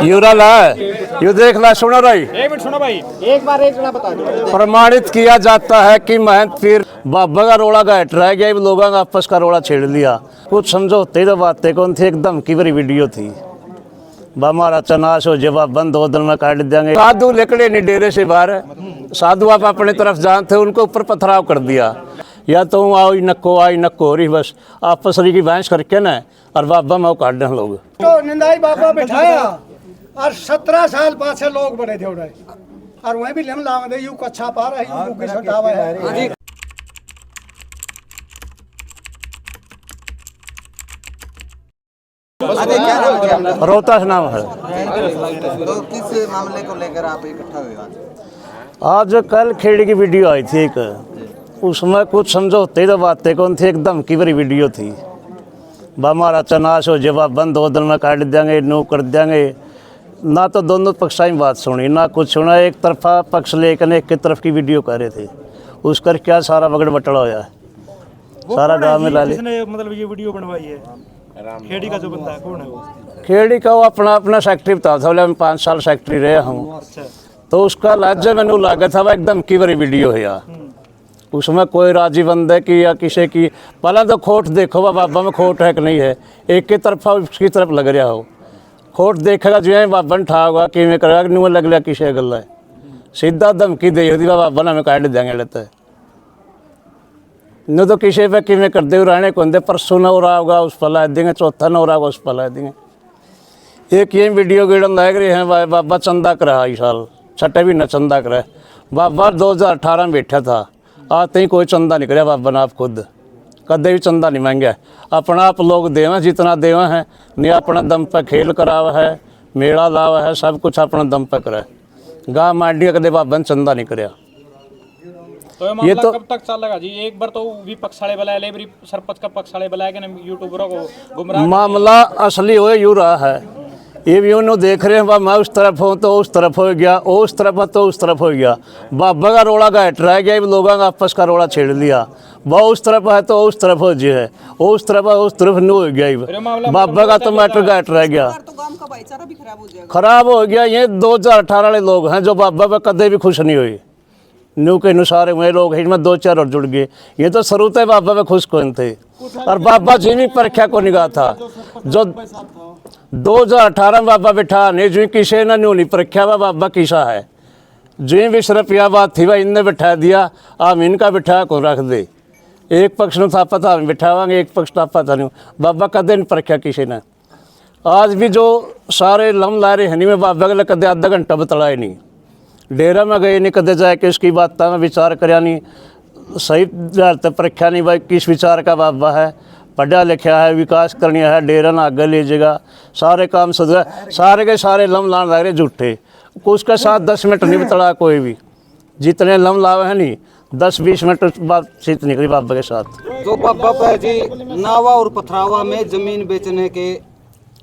यूरा ला you देख ला, सुनो भाई, एक मिनट सुनो भाई, एक बार एक जरा बता दो। प्रमाणित किया जाता है कि महंत पीर बाबा का रोड़ा घट रह गया, लोगों का आपस का रोड़ा छेड़ लिया। कुछ समझौते तो बातें कौन थी, एकदम की बड़ी वीडियो थी। हमारा चनाश हो जवाब बंद 2 दिन में काट देंगे। साधु निकले नहीं डेरे से बाहर, साधु आप अपने तरफ जानते, उनको ऊपर पथराव कर दिया। या तो आई नक्को हो रही, बस आपस की बहस करके ना और बाबा में काट दें लोग। तो निंदाई बाबा बिठाया और 17 साल पाछे लोग बड़े थे उड़े और वहीं भी लम लाव दे यू कच्छा पा रहा है, यू की सटावा है। रोहतास नाम है। तो किस मामले को लेकर आप इकट्ठा हुए आज कल खेड़ी की वीडियो आई थी एक, उसमें कुछ समझौते तो बातें कौन थी, एकदम की बड़ी वीडियो थी। हमारा चनाश हो जवाब बंद 2 दिन में काट देंगे, नो कर देंगे। ना तो दोनों पक्ष की बात सुनी ना कुछ सुना, एक तरफा पक्ष लेकर एक की तरफ की वीडियो कर रहे थे। उस कर क्या सारा बगड़ बटड़ा होया है, सारा गाँव में ला ले। मतलब ये वीडियो बनवाई है खेड़ी का जो बंदा है, कौन है वो? खेड़ी का वो अपना सेक्रेटरी बताया था, बोले मैं 5 साल सेक्रेटरी रहा हूँ। तो उसका लाजे मैंने लगा था वह एकदम की बड़ी वीडियो है यार। उसमें कोई राजी बंदे की या किसी की, पहले तो खोट देखो वह बाबा में खोट है कि नहीं है, एक की तरफा उसकी तरफ लग रहा हो। खोट देखेगा जो है बाबा ने ठा होगा कि मैं करेगा नहीं लग रहा किसी गल है, सीधा धमकी दे दी बाबा ने हमें काट देंगे लेते न तो किसी पे कि मैं कर दे रहने को दे, परसों न हो रहा होगा उस पर ला देंगे, चौथा न हो रहा होगा उस पर ला देंगे। एक ये वीडियो गिड़न लग रही है भाई बाबा चंदा करा इस साल, छठे भी न चंदा करे। बाबा 2018 में बैठा था, आते ही कोई चंदा नहीं कराया बाबा ने, आप खुद कदे भी चंदा नहीं मांगा। अपना आप लोग देवा जितना देवा है, नहीं अपना दम पर खेल करावा है, मेला लावा है, सब कुछ अपना दम पर करा। गाँव मांडी कदे बाबा ने चंदा नहीं कराया। तो ये तो कब तक चलेगा जी? एक बार तो विपक्ष वाले बुलाया ले, सरपंच का पक्ष वाले बुलाया कि यूट्यूबरों को गुमराह। मामला असली हो यू रहा है, ये भी उन्होंने देख रहे हैं वह मैं उस तरफ हूँ तो उस तरफ हो गया, उस तरफ तो उस तरफ हो गया। बाबा का रोड़ा घट रह गया, लोगों का आपस का रोड़ा छेड़ लिया। वह उस तरफ है तो उस तरफ हो जी है, उस तरफ है उस तरफ नहीं हो गया। बाबा का तो मैटर घट रह गया, खराब हो गया। ये 2018 वाले लोग हैं जो बाबा पे कदे भी खुश नहीं हुए। न्यू के अनुसार वे लोग इनमें 2-4 और जुड़ गए। ये तो शुरू से बाबा पे खुश कौन थे, और बाबा जी भी परीक्षा को निगाह था जो 2018 में बाबा बिठा नहीं जो किसी ने नहीं परीक्षा वा बाबा किसा है जो 20 रुपया बात थी वह इनने बिठा दिया। हम इनका बिठा को रख दे, एक पक्ष ने था पता हम बिठावांगे, एक पक्ष था पता नहीं। बाबा कदे नहीं परीक्षा किसी ने। आज भी जो सारे लम ला रहे हैं नहीं में बाबा के कदे आधा घंटा बतलाए नहीं, डेरा में गए नहीं कदे जाके उसकी बात में विचार कराया नहीं, सही परीक्षा नहीं भाई किस विचार का बाबा है, पढ़ा लिखा है, विकास करनी है, डेरा ना आगे ले जाएगा, सारे काम सुधरा। सारे के सारे लम लाने लग रहे झूठे, उसके साथ 10 मिनट नहीं बतला कोई भी। जितने लम लावे हैं नहीं 10-20 मिनट बातचीत निकली बाबा के साथ। जो बाबा पे जी नावा और पथरावा में जमीन बेचने के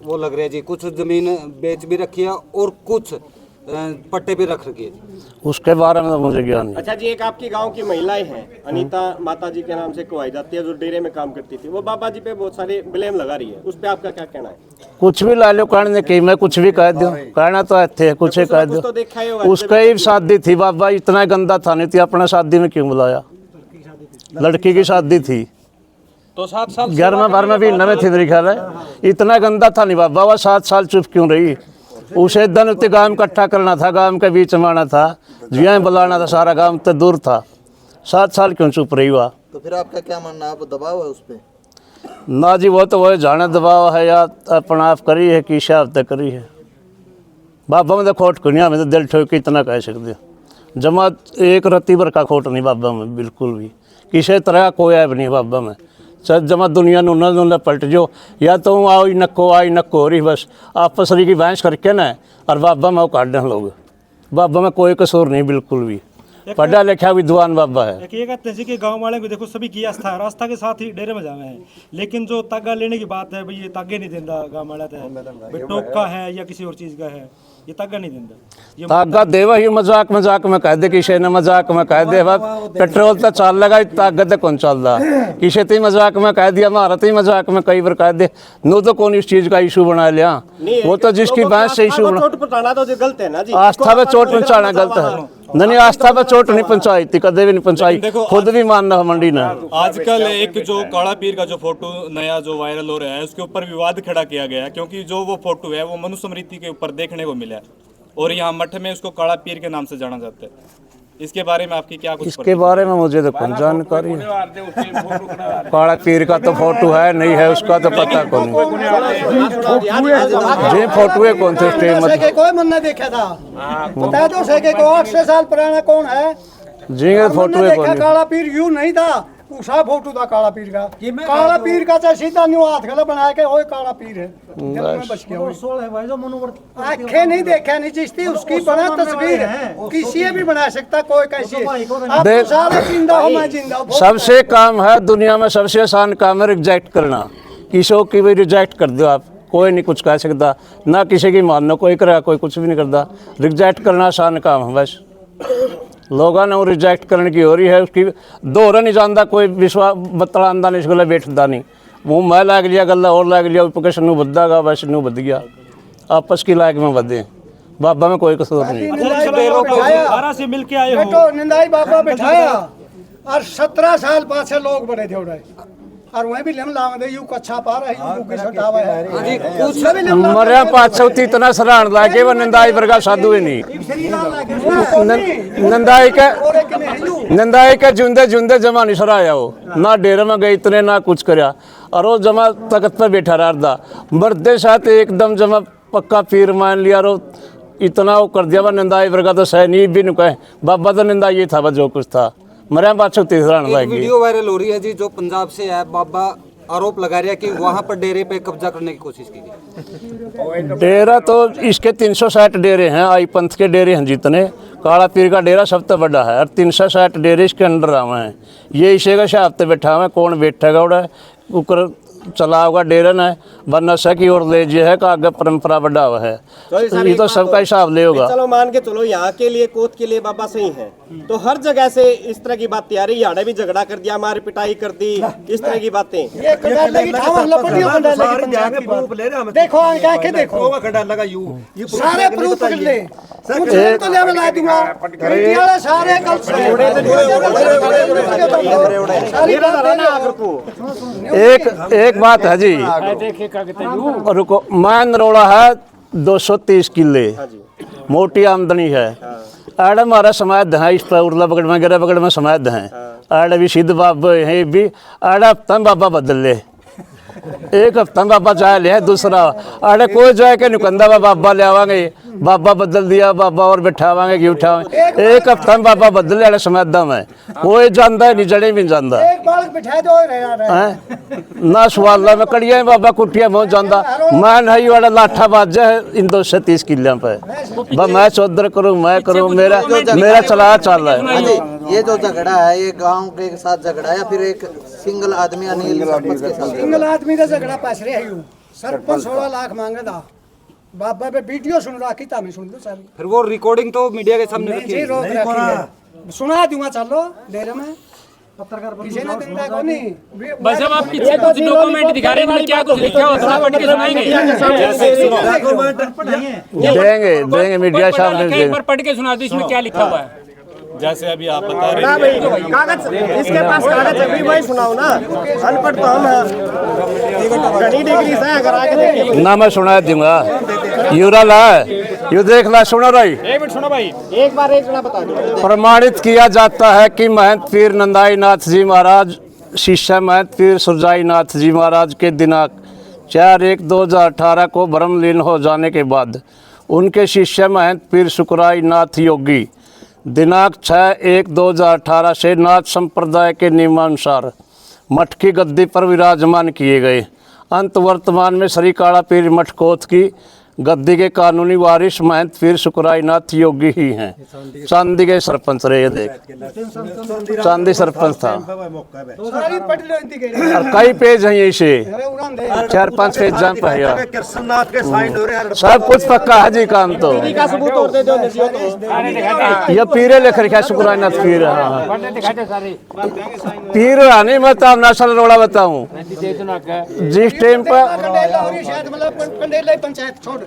वो लग रहे हैं जी, कुछ जमीन बेच भी रखी है और कुछ पट्टे पे रख रखी है, उसके बारे में तो मुझे ज्ञान नहीं। अच्छा जी, एक आपकी गांव की महिलाएं हैं, अनीता माता जी के नाम से कहवाई जाती है, जो डेरे में काम करती थी, वो बाबा जी पे बहुत सारे ब्लेम लगा रही है, उस पे आपका क्या कहना है? कुछ भी ला लो कहने की, मैं कुछ भी कह दूं, कहना तो थे कुछ ही कह दूं। तो देखा ही होगा, उसका ही शादी थी, बाबा इतना गंदा था नहीं थी, अपना शादी में क्यों बुलाया? लड़की की शादी थी तो 7 साल 11वां-12वां भी नवे थे मेरे ख्याल है, इतना गंदा था नहीं बाबा। वह 7 साल चुप क्यों रही? उसे दिन उतने गांव इकट्ठा करना था, गांव के बीच में आना था, जिया बुलाना था, सारा गांव तो दूर था। 7 साल क्यों चुप रही हुआ? तो फिर आपका क्या मानना है, आप दबाव है उस पर? ना जी, वो तो वही जाने दबाव है या अपना आप करी है कि हिसाब तक करी है। बाबा में तो खोट कुनिया में तो दिल ठोक के इतना कह सकते, जमा एक रत्ती भर का खोट नहीं बाबा में, बिल्कुल भी किसी तरह का कोई ऐब नहीं बाबा में। चल जमा दुनिया न पलट जो, या तो आई नक्को हो रही, बस आपस की बहस करके ना और बाबा में काट दें लोग। बाबा में कोई कसूर नहीं बिल्कुल भी। पढ़ा लिखा विद्वान बाबा है। एक ये कहते हैं जी कि गांव वाले भी देखो सभी की आस्था है, आस्था के साथ ही डेरे में जावे हैं, लेकिन जो तागा लेने की बात है भाई ये तागे नहीं देता गांव वाला तो टोक का है या किसी और चीज का है, ये तागा नहीं देता। ये तागा देवा ही मजाक मजाक में कह दे, किसी ने मजाक में कह दे पेट्रोल तो चल लगा तागा तो कौन चलता, किसी ती मजाक में कह दिया, हमारा ती मजाक में कई बार कह दे, नो तो कौन इस चीज का इशू बना लिया, वो तो जिसकी भैंस से इशू चोट पहुंचाना तो जो गलत है ना जी, आस्था पे चोट पहुंचाना गलत है। नहीं आस्था पे चोट नहीं पहुंचाई थी, कदे भी नहीं पहुंचाई, खुद भी मानना है मंडी ने। आजकल एक जो काला पीर का जो फोटो नया जो वायरल हो रहा है उसके ऊपर विवाद खड़ा किया गया है, क्योंकि जो वो फोटो है वो मनुस्मृति के ऊपर देखने को मिला है और यहाँ मठ में उसको काला पीर के नाम से जाना जाता है। इसके बारे में आपकी क्या कुछ इसके बारे में मुझे तो कौन जानकारी है, काला पीर का तो फोटो है नहीं है उसका तो पता कौन जी, फोटो है कौन थे सेके कोई मन ने देखा था, बता दो सेके को 800 साल पुराना कौन है जी, फोटो है देखा। कौन काला पीर यूं नहीं था, उषा फोटो था काला पीर का, काला पीर का चाहे सीधा न्यू हाथ गला बनाया के ओए काला पीर है, दिल में बच गया वो। आंखें नहीं देखा नहीं जिसकी उसकी बना तस्वीर है, किसी भी बना सकता कोई कैसी है। आप तो सारे जिंदा हो, मैं जिंदा हूं। सबसे काम है दुनिया में, सबसे आसान काम है रिजेक्ट करना, किसी की भी रिजेक्ट कर दो आप, कोई नहीं कुछ कह सकता, ना किसी की मानना कोई करेगा, कोई कुछ भी नहीं करता, रिजेक्ट करना आसान काम है बस। लोगों ने वो रिजेक्ट करने की हो रही है, उसकी दोहरा नहीं जानता कोई, विश्वास बतलांदा नहीं, इसको बैठता नहीं, मुँह मैं लाग लिया गला और लाग लिया उपकेश नू बद्दागा बस नू बद गया, आपस की लायक में बदे, बाबा में कोई कसूर नहीं। सारा से मिल के आए हो, देखो निंदाई बाबा बैठाया और 17 साल पाछे लोग बड़े थे उड़े, और वहीं भी लेम लाव दे, यू कच्छा पा रहा है, यू की सटावा है, कुछ भी लेम लाव मरिया पाछौती इतना सराहन लागे वो निंदाई वर्गा साधु ही नहीं, नंदाई के जुंदे जुंदे जमा नहीं सराया हो, ना डेरे में गए इतने ना कुछ करया, और वो जमा तख्त पे बैठा रहा मर्दे साथ एकदम जमा पक्का पीर मान लिया, और इतना वो कर दिया वह नंदाई वर्गा तो सैनी भी नहीं कहे, बाबा तो निंदाई ये था वह जो कुछ था, मरिया बादशाह तीसरा वीडियो वायरल हो रही है जी जो पंजाब से है, बाबा आरोप लगा रहा है कि वहां पर डेरे पे कब्जा करने की कोशिश की गई। डेरा तो इसके 360 डेरे हैं, आई पंथ के डेरे हैं जितने, काला पीर का डेरा सबसे बड़ा है और 360 डेरे इसके अंडर आवे हैं, ये इसे का हिसाब से बैठा हुआ है, कौन बैठेगा उड़ा ऊपर चला होगा डेरे ने, वरना की ओर ले जे है का आगे परंपरा बढ़ा हुआ है, तो ये तो सबका हिसाब ले होगा। चलो मान के चलो यहाँ के लिए कोत के लिए बाबा सही है, तो हर जगह से इस तरह की बातें आ रही, यहाँ भी झगड़ा कर दिया, मार पिटाई कर दी, इस तरह की बातें। ये कंडाले की ठावा लपटियों कंडाले की पंचायत की बात। देखो आंखें देखो सारे प्रूफ पकड़ ले, कुछ तो ले ला दूंगा, मीडिया सारे कल एक बात है जी, रुको, मैं नरोड़ा है 230 किले, मोटी आमदनी है, आड़े हमारा समाध है, इस पर उर्ला बगड़ में गिरा बगड़ में समाध है, आड़े भी सिद्ध बाबा है भी, आड़ा हफ्ता बाबा बदल ले, एक हफ्ता बाबा चाहे ले दूसरा, आड़े कोई जाए के नुकंदा बाबा ले आवांगे, बाबा बदल दिया बाबा और बैठावांगे कि उठावांगे, एक हफ्ता में बाबा बदल ले समाधा में कोई जानता है नहीं, जड़े भी जानता एक बालक बिठा दो है ना सवाल में कड़िया बाबा कुटिया बहुत जानता, मैं नहीं वाला लाठा बाजा है इन 230 किलों पे, बस मैं चौधर करूँ मैं करूँ, मेरा चला चल रहा है। ये जो झगड़ा है ये गांव के साथ झगड़ा है या फिर एक सिंगल आदमी अनिल सरपंच के साथ? सिंगल आदमी का झगड़ा पास रहे यूं, सरपंच 16 लाख मांगा था, बाबा पे वीडियो सुन रहा की मैं सुन लो सारी, फिर वो रिकॉर्डिंग तो मीडिया के सामने रखी जी है। रोक रखी है, सुना दूंगा चलो डेरे में पत्रकार किसी ने दिंदा को नहीं, बस जब आप पीछे कुछ डॉक्यूमेंट दिखा रहे हैं, क्या कुछ लिखा हो थोड़ा पढ़ के सुनाएंगे, देंगे मीडिया सामने एक बार पढ़ के सुना दो इसमें क्या लिखा हुआ है। जैसे अभी आप बता रहे हैं, कागज इसके पास कागज है, वही सुनाओ ना, अनपढ़ तो हम हैं, घनी डिग्री से अगर आगे देखिए ना मैं सुना दूंगा, यूरा ला यू देख ला, सुनो रही एक मिनट सुनो भाई, एक बार एक बता दो। प्रमाणित किया जाता है कि महंत पीर नंदाई नाथ जी महाराज शिष्य महंत पीर सुरजाई नाथ जी महाराज के दिनांक 4/1/2018 को ब्रह्मलीन हो जाने के बाद उनके शिष्य महंत पीर सुकराई नाथ योगी दिनांक 6/1/2018 से नाथ संप्रदाय के नियमानुसार मठ की गद्दी पर विराजमान किए गए। अंत वर्तमान में श्री काला पीर मठ कोत की गद्दी के कानूनी वारिस महंत पीर शुक्राईनाथ योगी ही हैं। चांदी के सरपंच रहे, ये देख चांदी सरपंच था। सारी पट लेती गई और कई पेज हैं इसे, अरे उड़ान दे 4-5 पेज जंप है यार। कृष्णनाथ के साइन हो रहे हैं। सब कुछ पक्का है जी काम तो। का सबूत और दे दो नजियों को। ये पीरे लिख रखा है शुक्राईनाथ पीर। हाँ पीर रानी बताऊँ नस्ल रोड़ा बताऊँ जिस टाइम पर कंडेला हो रही शायद मतलब कंडेला पंचायत छोड़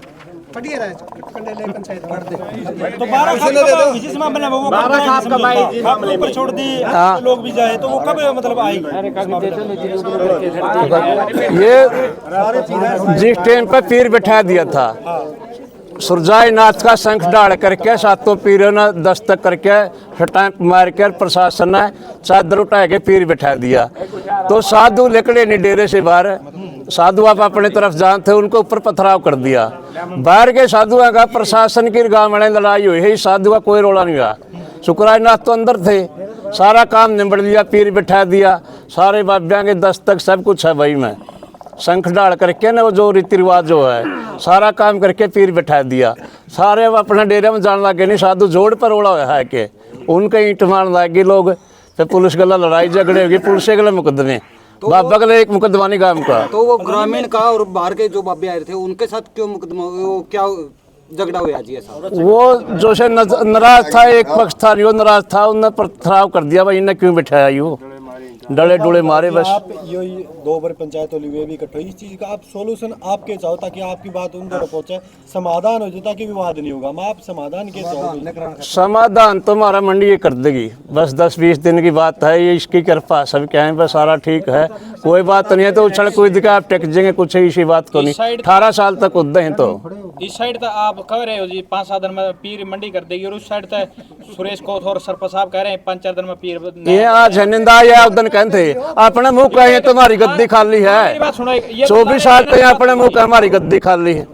पढ़िए रहे कंडेला पंचायत पढ़ दे तो 12 खाप कब जिस मामले में वो 12 खाप कब आई जी मामले में ऊपर छोड़ दी हाँ। लोग भी जाए तो वो कब मतलब आई? ये जिस टाइम पर पीर बैठा दिया था सुरजाई नाथ का शंख डाल करके सातों पीरों ने दस्तक करके स्टैंप मार कर प्रशासन ने चादर उठा के पीर बैठा दिया। तो साधु निकले नहीं डेरे से बाहर, साधु आप अपने तरफ जानते उनको ऊपर पथराव कर दिया। बाहर के साधुओं का प्रशासन की गाँव में लड़ाई हुई है, साधु का कोई रोड़ा नहीं हुआ। शुक्राईनाथ तो अंदर थे, सारा काम निबड़ लिया, पीर बैठा दिया, सारे बाबिया के दस्तक सब कुछ है भाई में शंख डाल करके ना वो जो रीति रिवाज जो है सारा काम करके पीर बैठा दिया। सारे अब अपने डेरे में जान लगे नहीं, साधु जोड़ पर ओढ़ा हुआ है के उनके ईंट मारने लगे लोग। फिर पुलिस गला लड़ाई झगड़े होगी, पुलिस गला मुकदमे बाबा गले एक मुकदमा नहीं काम का। तो वो ग्रामीण का और बाहर के जो बाबे आए थे उनके साथ क्यों मुकदमा, वो क्या झगड़ा हुआ जी ऐसा? वो जो से नाराज था, एक पक्ष था जो नाराज था, उन्होंने पथराव कर दिया भाई, इन्हें क्यों बिठाया यू डले डोले मारे बस। आप ये 2 बार पंचायत वाली वे भी इकट्ठे इस चीज का आप सोल्यूशन आपके चाहो ताकि आपकी बात उन तक पहुंचे, समाधान हो जाए ताकि विवाद नहीं होगा। मैं आप समाधान के चाहो? समाधान तो हमारा मंडी ये कर देगी, बस 10-20 दिन की बात है, ये इसकी कृपा सब क्या है, बस सारा ठीक है, कोई बात नहीं है। तो उछल कूद के आप टेक जाएंगे, कुछ इसी बात को नहीं। 18 साल तक उद्दे हैं तो इस साइड तक आप कह रहे हो जी 5-7 दिन में पीर मंडी कर देगी, और उस साइड तक सुरेश कोथ और सरपंच साहब कह रहे हैं 5-4 दिन में पीर। ये आज है निंदा, ये उदन कहते अपने मुंह कहे तुम्हारी गद्दी खाली है, 24 साल पे अपने मुंह कहे हमारी गद्दी खाली है।